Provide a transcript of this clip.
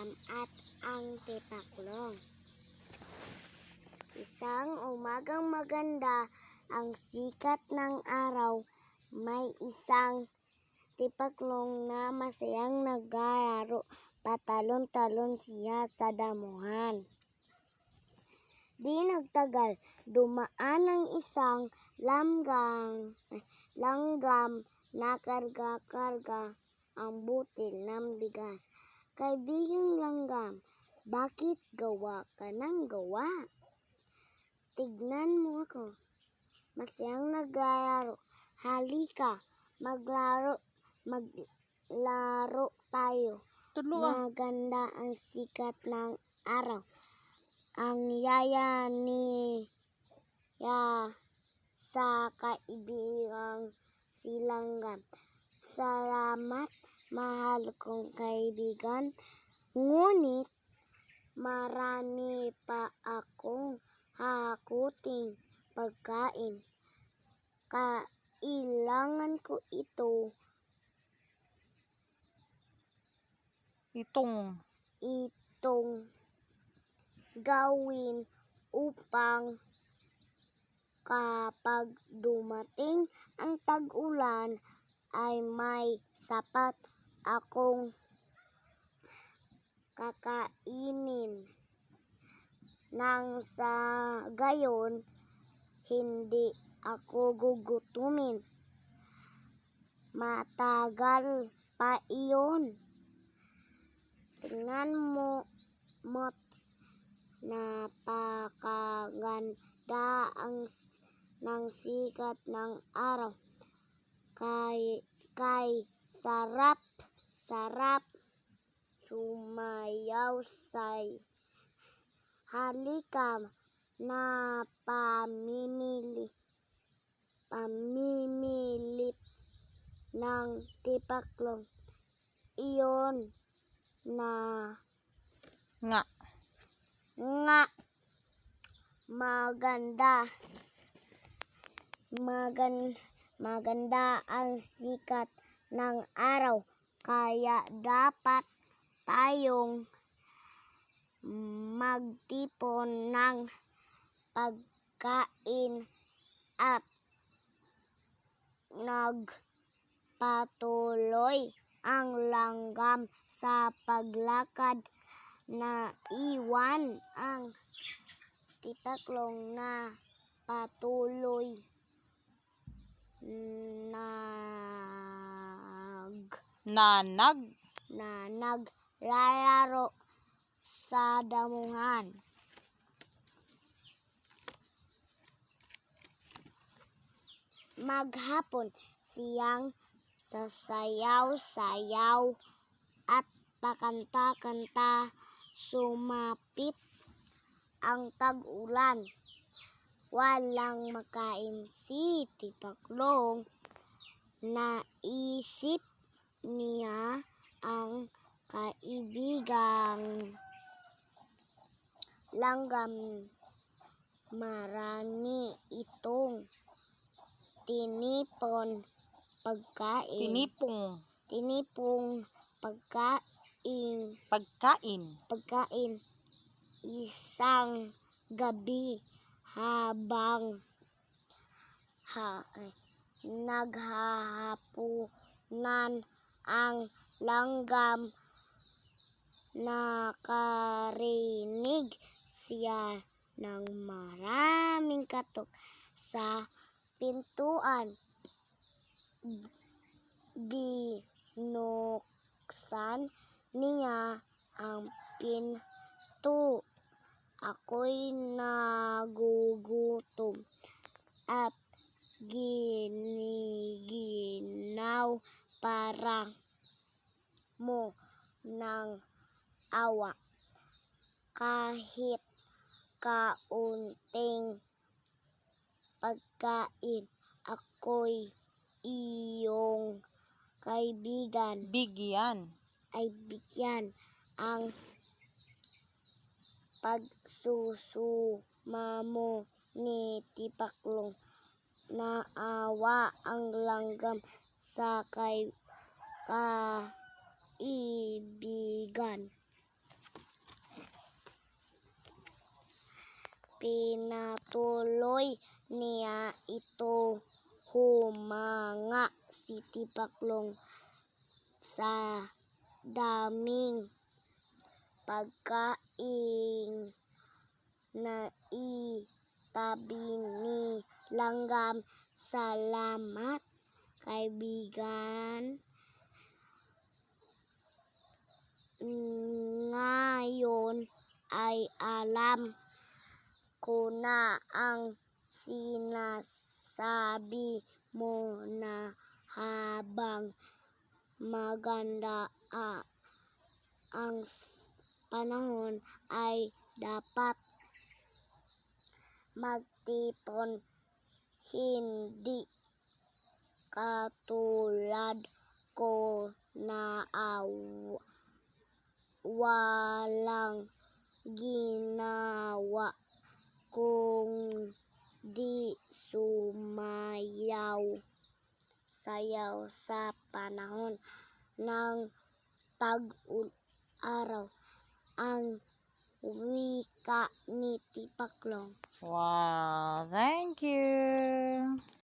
langgam at ang tipaklong. Isang umagang maganda, ang sikat ng araw, may isang tipaklong na masayang naglalaro. Patalon-talon siya sa damuhan. Di nagtagal, dumaan ang isang langgam na karga-karga ang butil ng bigas. Kaibigang langgam, bakit gawa ka ng gawa? Tignan mo ako, masayang naglalaro. Halika, maglaro tayo. Maganda ang sikat ng araw. Ang yaya niya sa kaibigang si langgam. Salamat, mahal kong kaibigan. Ngunit marami pa akong hahakuting pagkain. Kailangan ko itong gawin upang kapag dumating ang tag-ulan ay may sapat akong kakainin. Nang sa gayon, hindi ako gugutumin. Matagal pa iyon. Tingnan mo't napakaganda ng sikat ng araw. Kay sarap sumayaw say. Halika na pamimilit ng tipaklong. Iyon na nga. Maganda ang sikat ng araw, kaya dapat tayong magtipon ng pagkain at nagpatuloy ang langgam sa paglakad. Naiwan ang tipaklong na patuloy na naglalaro sa damuhan. Maghapon, siyang sasayaw-sayaw at pakanta-kanta. Sumapit ang tag-ulan. Walang makain si tipaklong. Naisip niya ang kaibigang langgam. Marami itong tinipong pagkain isang gabi habang naghahapunan ang langgam. Nakarinig siya ng maraming katok sa pintuan. Binuksan niya ang pinto. Ako'y nagugutom at giniginaw para mo ng awa. Kahit kaunting pagkain, ako'y iyong kaibigan. Bigyan ang pagsusumamo ni tipaklong. Naawa ang langgam sa kaibigan. pinatuloy niya ito. Humanga si Tipaklong sa daming pagkain na itabi ni Langgam. Salamat, kaibigan. Ngayon ay alam ko na ang sinasabi mo na habang maganda ang panahon ay dapat magtipon, hindi katulad ko na walang ginawa kundi sayaw sa panahon ng tag-araw. Ang wika ni Tipaklong. Wow, thank you.